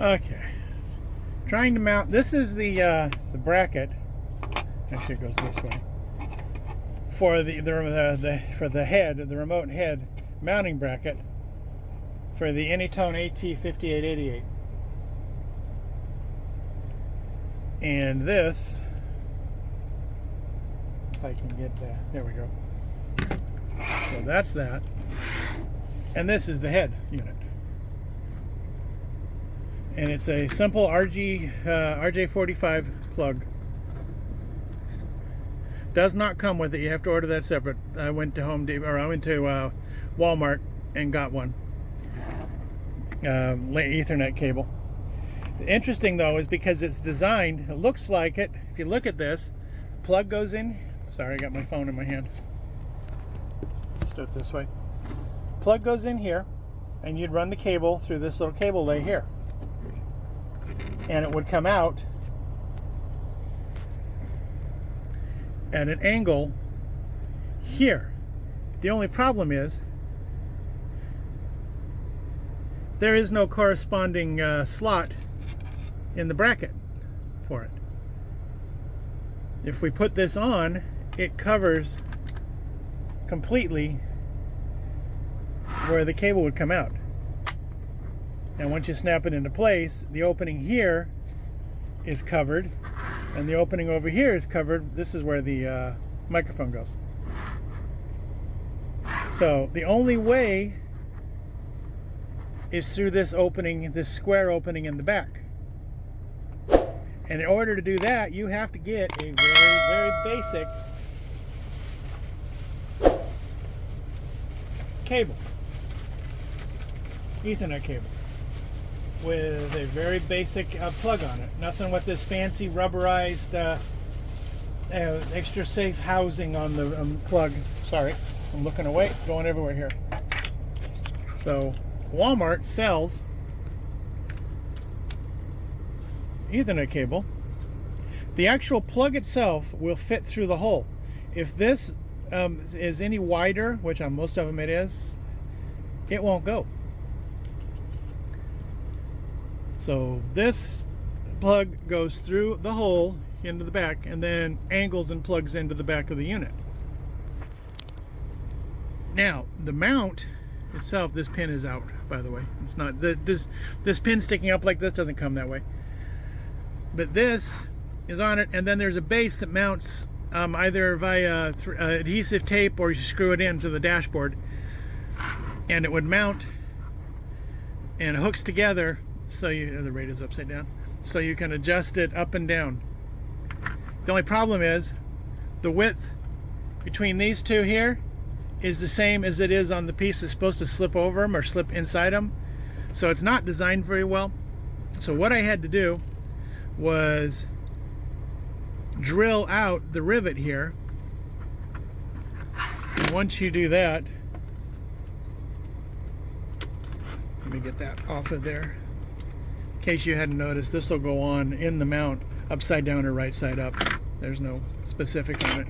Okay. Trying to mount. This is the bracket. Actually, it goes this way. For the head, the remote head mounting bracket for the Anytone AT5888. And this, if I can get that, there we go. So that's that. And this is the head unit. And it's a simple RJ45 plug. Does not come with it. You have to order that separate. I went to Walmart and got one. Ethernet cable. Interesting though is because it's designed, it looks like it. If you look at this, plug goes in. Sorry, I got my phone in my hand. Let's do it this way. Plug goes in here, and you'd run the cable through this little cable lay here. And it would come out at an angle here. The only problem is there is no corresponding slot in the bracket for it. If we put this on, it covers completely where the cable would come out. And once you snap it into place, the opening here is covered, and the opening over here is covered. This is where the microphone goes. So the only way is through this opening, this square opening in the back. And in order to do that, you have to get a very, very basic cable, Ethernet cable, with a very basic plug on it. Nothing with this fancy rubberized extra safe housing on the plug. Sorry, I'm looking away, going everywhere here. So Walmart sells Ethernet cable. The actual plug itself will fit through the hole. If this is any wider, which on most of them it is, it won't go. So this plug goes through the hole into the back and then angles and plugs into the back of the unit. Now the mount itself, this pin is out, by the way. It's not this pin sticking up like this doesn't come that way. But this is on it, and then there's a base that mounts either via adhesive tape, or you screw it into the dashboard, and it would mount and hooks together. So the radio's upside down, so you can adjust it up and down. The only problem is the width between these two here is the same as it is on the piece that's supposed to slip over them or slip inside them. So it's not designed very well. So what I had to do was drill out the rivet here. And once you do that, let me get that off of there. In case you hadn't noticed, this will go on in the mount upside down or right side up. There's no specific on it.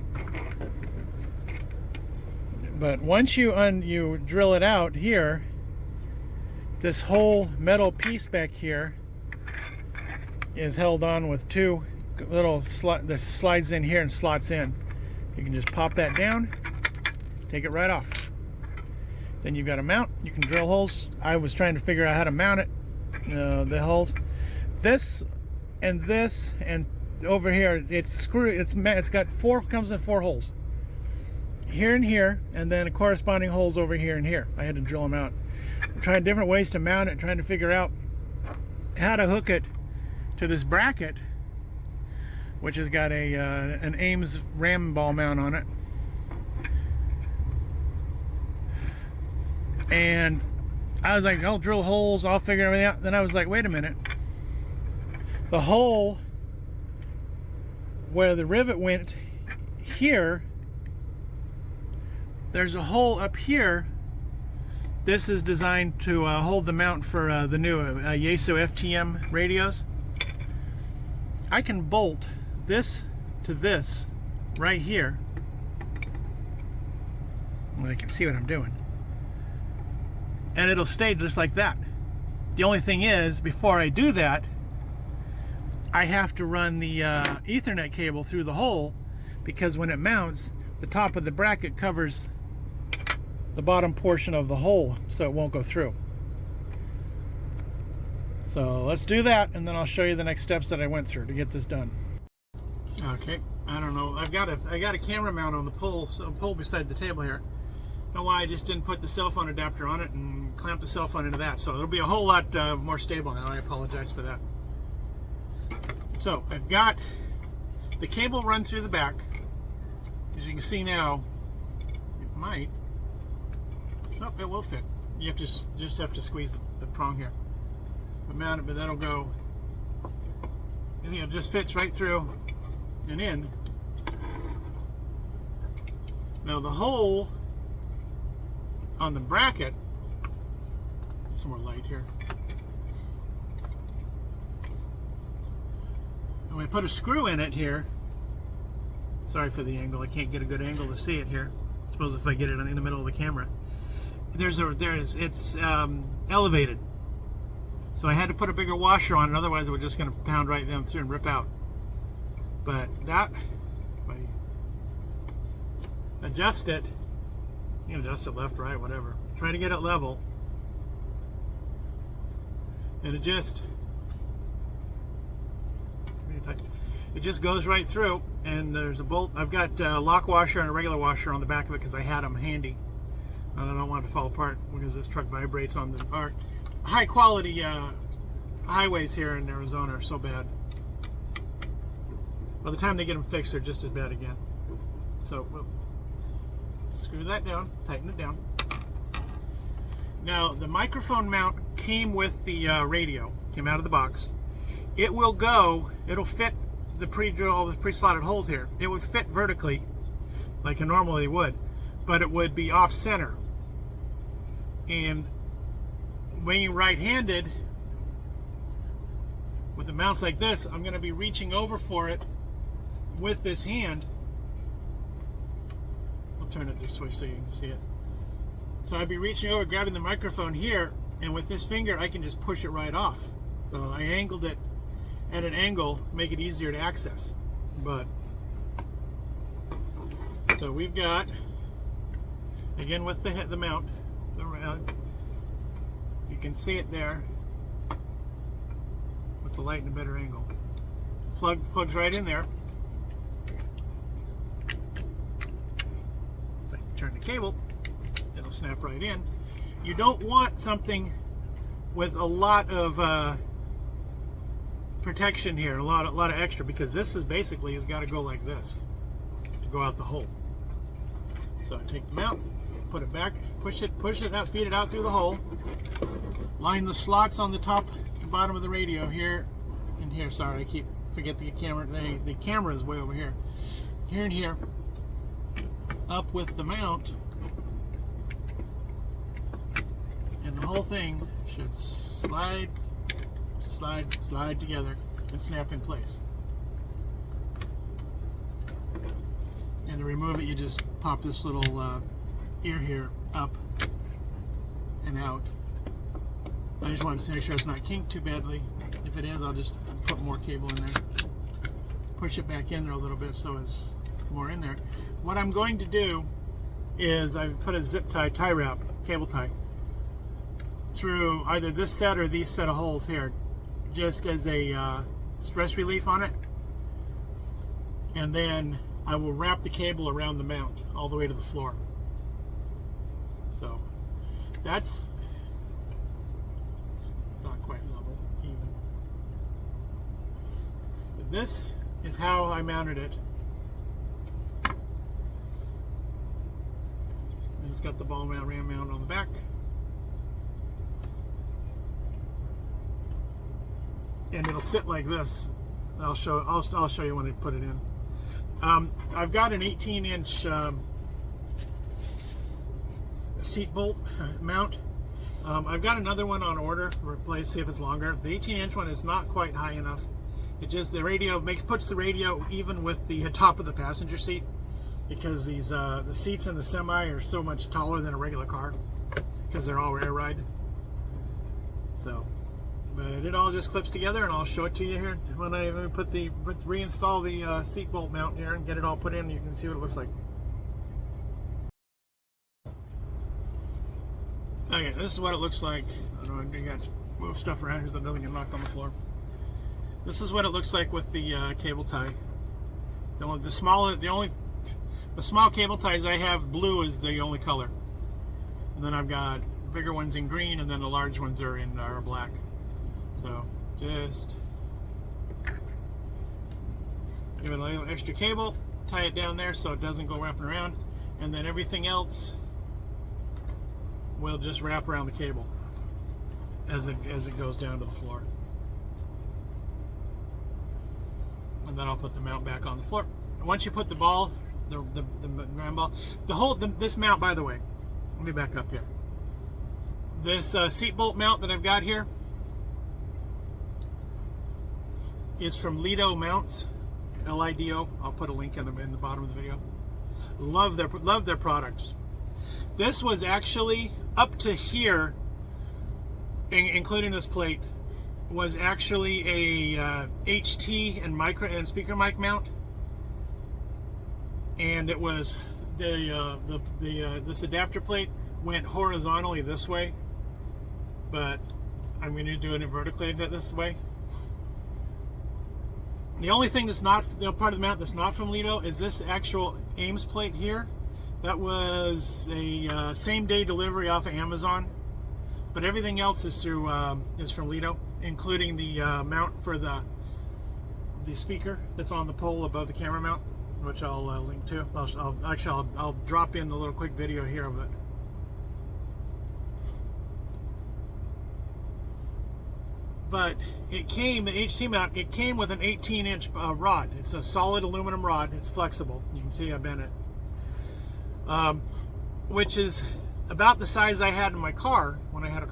But once you drill it out here, this whole metal piece back here is held on with two little that slides in here and slots in. You can just pop that down, take it right off. Then you've got a mount. You can drill holes. I was trying to figure out how to mount it. The holes, this and over here, it's screwed. It's got comes in four holes, here and here, and then corresponding holes over here and here. I had to drill them out. I'm trying different ways to mount it, trying to figure out how to hook it to this bracket, which has got an Ames ram ball mount on it. And I was like, I'll drill holes, I'll figure everything out. Then I was like, wait a minute. The hole where the rivet went here, there's a hole up here. This is designed to hold the mount for the new Yaesu FTM radios. I can bolt this to this right here. Well, I can see what I'm doing. And it'll stay just like that. The only thing is, before I do that, I have to run the Ethernet cable through the hole, because when it mounts, the top of the bracket covers the bottom portion of the hole, so it won't go through. So let's do that, and then I'll show you the next steps that I went through to get this done. Okay, I don't know. I got a camera mount on the pole, beside the table here. Know why I just didn't put the cell phone adapter on it and clamp the cell phone into that. So it'll be a whole lot more stable now. I apologize for that. So I've got the cable run through the back. As you can see now, it might. Oh, it will fit. You have to just have to squeeze the prong here. Mount it, but that'll go. It just fits right through and in. Now the hole on the bracket, some more light here, and we put a screw in it here. Sorry for the angle, I can't get a good angle to see it here. I suppose if I get it in the middle of the camera. It's elevated, so I had to put a bigger washer on it, otherwise it was just going to pound right down through and rip out. But that, if I adjust it, you can adjust it left, right, whatever. Try to get it level. And it just goes right through. And there's a bolt. I've got a lock washer and a regular washer on the back of it because I had them handy. And I don't want it to fall apart because this truck vibrates on the high quality highways here in Arizona are so bad. By the time they get them fixed, they're just as bad again. So we'll screw that down, tighten it down. Now the microphone mount came with the radio, came out of the box. It'll fit the pre-slotted holes here. It would fit vertically like it normally would, but it would be off center. And being right-handed with the mounts like this, I'm going to be reaching over for it with this hand. I'll turn it this way so you can see it. So I'd be reaching over, grabbing the microphone here, and with this finger I can just push it right off. So I angled it at an angle, make it easier to access. But so we've got, again with the mount around, you can see it there with the light in a better angle. Plugs right in there. If I turn the cable, it'll snap right in. You don't want something with a lot of protection here, a lot of extra, because this is basically has got to go like this to go out the hole. So I take the mount, put it back, push it out, feed it out through the hole, line the slots on the top and bottom of the radio here and here. Sorry, I forget the camera. The camera is way over here. Here and here. Up with the mount, and the whole thing should slide together and snap in place. And to remove it, you just pop this little ear here up and out. I just wanted to make sure it's not kinked too badly. If it is, I'll just put more cable in there. Push it back in there a little bit so it's more in there. What I'm going to do is I put a zip tie, tie wrap, cable tie, through either this set or these set of holes here, just as a stress relief on it. And then I will wrap the cable around the mount all the way to the floor. So that's not quite level even. But this is how I mounted it. And it's got the ball mount, ram mount on the back. And it'll sit like this. I'll show you when I put it in. I've got an 18-inch seat bolt mount. I've got another one on order to replace, see if it's longer. The 18-inch one is not quite high enough. It just, the radio puts the radio even with the top of the passenger seat, because these the seats in the semi are so much taller than a regular car because they're all air ride. So But it all just clips together, and I'll show it to you here when I reinstall the seat bolt mount here and get it all put in. You can see what it looks like. Okay, this is what it looks like. I don't know, I got to move stuff around because it doesn't get knocked on the floor. This is what it looks like with the cable tie. The small cable ties I have, blue is the only color, and then I've got bigger ones in green, and then the large ones are black. So just give it a little extra cable, tie it down there so it doesn't go wrapping around, and then everything else will just wrap around the cable as it goes down to the floor. And then I'll put the mount back on the floor. Once you put the ball, the round ball, this mount, by the way, let me back up here. This seat bolt mount that I've got here is from Lido Mounts, Lido. I'll put a link in the bottom of the video. Love their products. This was actually up to here, including this plate, was actually a HT and speaker mic mount, and it was this adapter plate went horizontally this way, but I'm going to do it vertically this way. The only thing that's not part of the mount that's not from Lido is this actual Ames plate here. That was a same-day delivery off of Amazon, but everything else is from Lido, including the mount for the speaker that's on the pole above the camera mount, which I'll link to. I'll drop in a little quick video here of it. But it came, the HT mount, it came with an 18-inch rod. It's a solid aluminum rod. It's flexible. You can see I bent it, which is about the size I had in my car when I had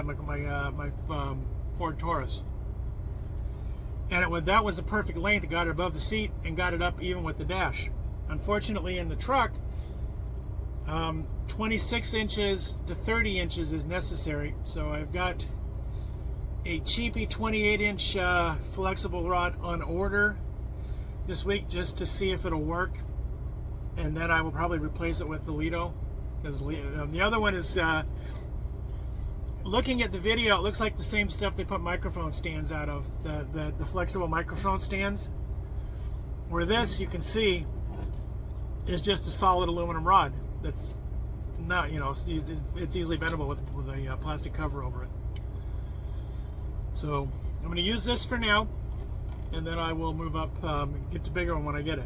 my Ford Taurus. And that was the perfect length. It got it above the seat and got it up even with the dash. Unfortunately, in the truck, 26 inches to 30 inches is necessary. So I've got a cheapy 28-inch flexible rod on order this week just to see if it'll work, and then I will probably replace it with the Lido, because the other one is looking at the video, it looks like the same stuff they put microphone stands out of, the flexible microphone stands, where this, you can see, is just a solid aluminum rod that's not, it's easily bendable with a plastic cover over it. So I'm going to use this for now, and then I will move up, get the bigger one when I get it.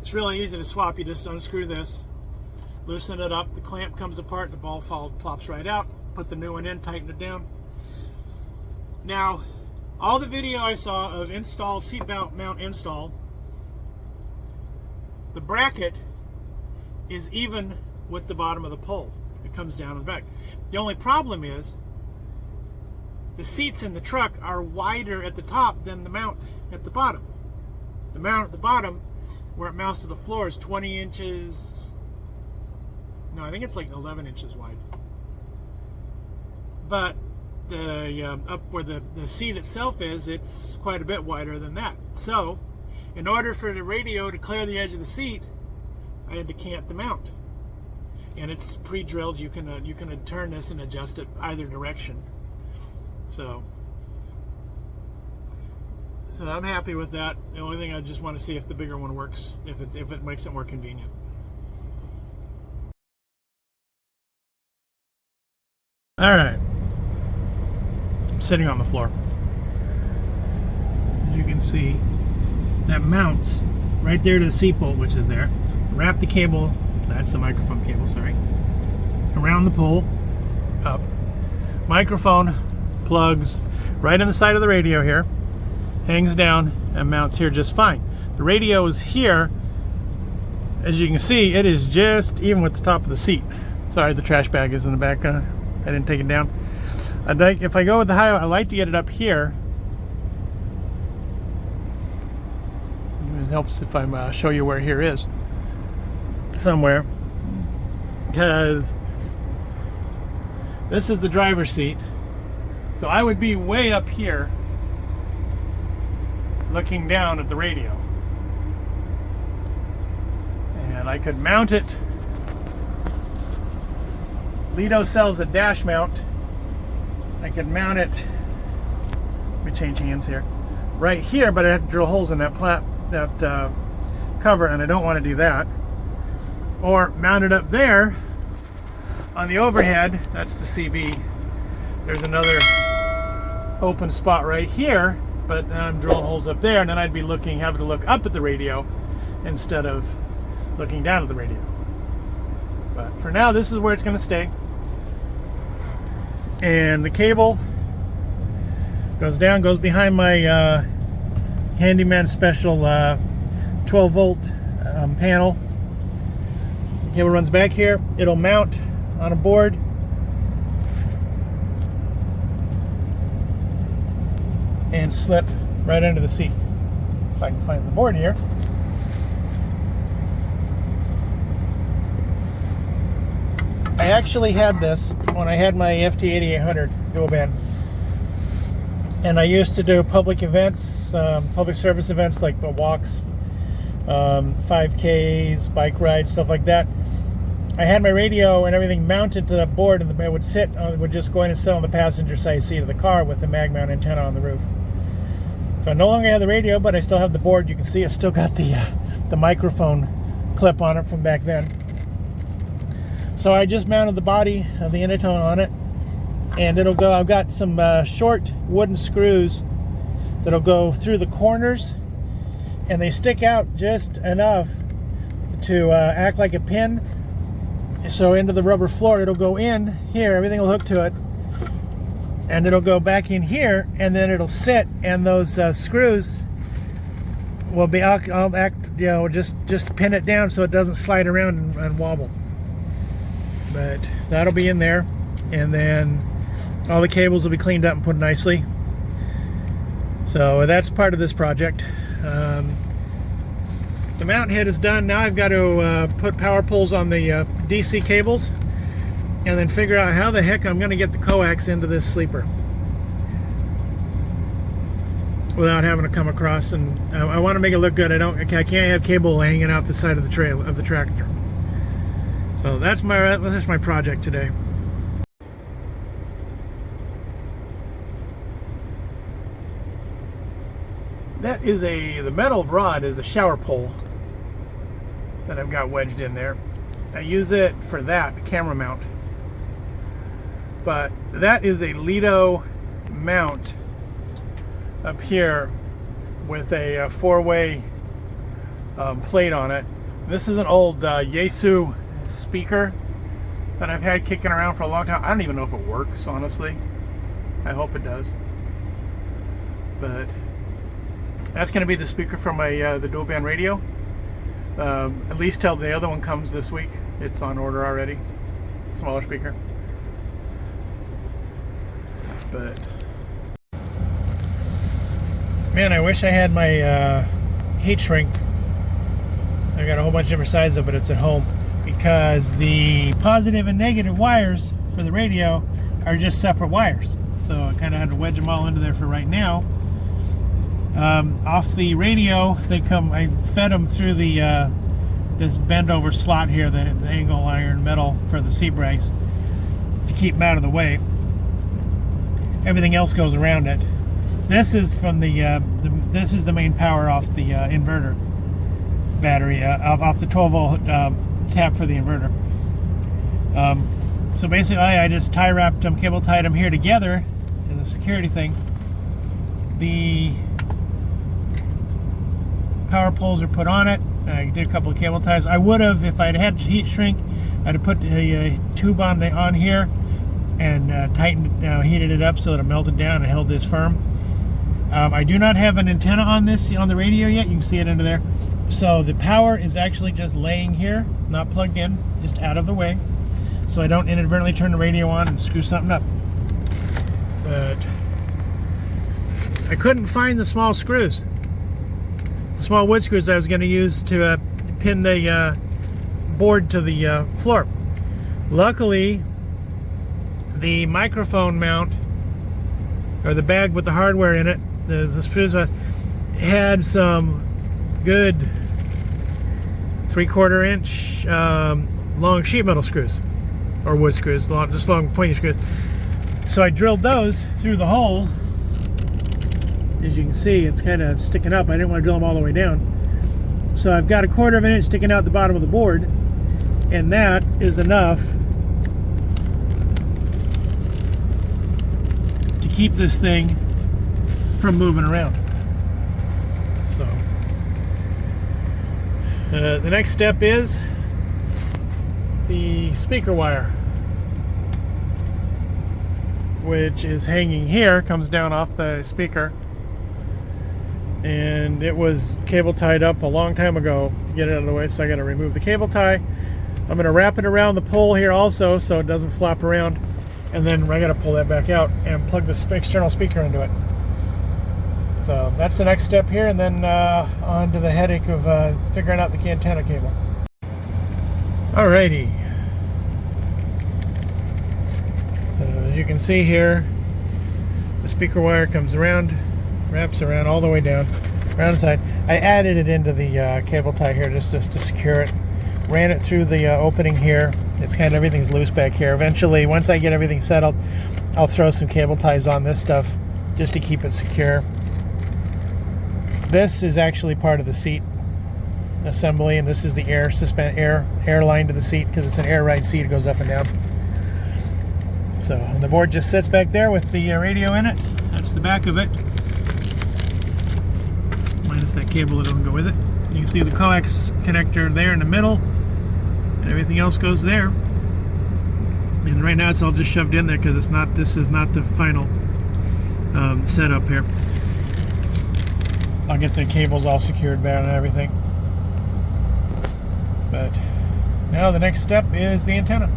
It's really easy to swap. You just unscrew this, loosen it up, the clamp comes apart, the ball plops right out, put the new one in, tighten it down. Now, all the video I saw of seat mount install, the bracket is even with the bottom of the pole. It comes down the back. The only problem is the seats in the truck are wider at the top than the mount at the bottom. The mount at the bottom, where it mounts to the floor, is 20 inches. No, I think it's like 11 inches wide. But the up where the seat itself is, it's quite a bit wider than that. So, in order for the radio to clear the edge of the seat, I had to cant the mount, and it's pre-drilled. You can turn this and adjust it either direction. So I'm happy with that. The only thing I just want to see if the bigger one works, if it makes it more convenient. All right, I'm sitting on the floor. As you can see, that mounts right there to the seat bolt, which is there. Wrap the cable, that's the microphone cable, sorry, around the pole, up. Microphone plugs right in the side of the radio here, hangs down and mounts here just fine. The radio is here. As you can see, it is just even with the top of the seat. Sorry, the trash bag is in the back. I didn't take it down. If I go with the high, I like to get it up here. It helps if I show you where here is somewhere, because this is the driver's seat. So I would be way up here looking down at the radio. And I could mount it. Lido sells a dash mount. I could mount it. Let me change hands here. Right here, but I have to drill holes in that cover, and I don't want to do that. Or mount it up there on the overhead. That's the CB. There's another open spot right here, but then I'm drilling holes up there, and then I'd be having to look up at the radio instead of looking down at the radio. But for now, this is where it's going to stay. And the cable goes down, goes behind my Handyman Special 12 volt panel. The cable runs back here. It'll mount on a board. And slip right under the seat. If I can find the board here. I actually had this when I had my FT8800 dual band. And I used to do public events, public service events like walks, 5Ks, bike rides, stuff like that. I had my radio and everything mounted to the board, and it would just go in and sit on the passenger side seat of the car with the mag mount antenna on the roof. So I no longer have the radio, but I still have the board. You can see I still got the microphone clip on it from back then. So I just mounted the body of the Intertone on it, and it'll go. I've got some short wooden screws that'll go through the corners, and they stick out just enough to act like a pin. So into the rubber floor, it'll go in here. Everything will hook to it, and it'll go back in here, and then it'll sit, and those screws will be. I'll act, just pin it down so it doesn't slide around and wobble. But that'll be in there, and then all the cables will be cleaned up and put nicely. So that's part of this project. The mount head is done. Now I've got to put power poles on the DC cables, and then figure out how the heck I'm going to get the coax into this sleeper without having to come across. And I want to make it look good. I can't have cable hanging out the side of the trail of the tractor. So that's my project today. That is the metal rod is a shower pole that I've got wedged in there. I use it for that camera mount. But that is a Lido mount up here with a four-way plate on it. This is an old Yaesu speaker that I've had kicking around for a long time. I don't even know if it works, honestly. I hope it does. But that's going to be the speaker for my the dual band radio. At least till the other one comes this week. It's on order already. Smaller speaker. But man, I wish I had my heat shrink. I got a whole bunch of different sizes of it. It's at home, because the positive and negative wires for the radio are just separate wires. So I kind of had to wedge them all into there for right now. Off the radio, I fed them through the this bend over slot here, the angle iron metal for the seat brace, to keep them out of the way. Everything else goes around it. This is from this is the main power off the inverter battery, off the 12 volt tap for the inverter. So basically, I just tie wrapped them, cable tied them here together as a security thing. The power poles are put on it. I did a couple of cable ties. I would have, if I'd had heat shrink, I'd have put a tube on here and heated it up so that it melted down and held this firm. I do not have an antenna on the radio yet. You can see it under there. So the power is actually just laying here, not plugged in, just out of the way, so I don't inadvertently turn the radio on and screw something up. But I couldn't find the small screws. The small wood screws I was going to use to pin the board to the floor. Luckily, the microphone mount or the bag with the hardware in it, the screws had some good 3/4 inch long sheet metal screws, or wood screws, just long pointy screws. So I drilled those through the hole. As you can see, it's kind of sticking up. I didn't want to drill them all the way down. So I've got 1/4 inch sticking out the bottom of the board, and that is enough to keep this thing from moving around. So the next step is the speaker wire, which is hanging here, comes down off the speaker, and it was cable tied up a long time ago. Get it out of the way, so I got to remove the cable tie. I'm going to wrap it around the pole here also so it doesn't flop around, and then I got to pull that back out and plug the external speaker into it. So that's the next step here, and then on to the headache of figuring out the antenna cable. Alrighty. So as you can see here, the speaker wire comes around, wraps around all the way down, around the side. I added it into the cable tie here just to secure it. Ran it through the opening here. It's kind of, everything's loose back here. Eventually, once I get everything settled, I'll throw some cable ties on this stuff just to keep it secure. This is actually part of the seat assembly, and this is the air line to the seat, because it's an air ride seat. It goes up and down. So, and the board just sits back there with the radio in it. That's the back of it, minus that cable that doesn't go with it. You can see the coax connector there in the middle, and everything else goes there. And right now it's all just shoved in there because it's not. This is not the final setup here. I'll get the cables all secured down and everything. But now the next step is the antenna.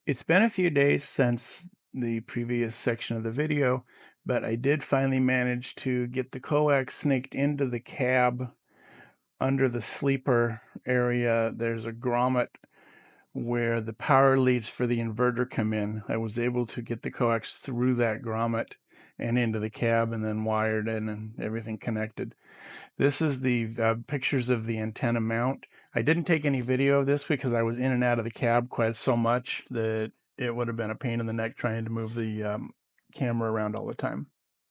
It's been a few days since the previous section of the video, but I did finally manage to get the coax snaked into the cab under the sleeper area. There's a grommet where the power leads for the inverter come in. I was able to get the coax through that grommet and into the cab, and then wired in and everything connected. This is the pictures of the antenna mount. I didn't take any video of this because I was in and out of the cab quite so much that it would have been a pain in the neck trying to move the camera around all the time.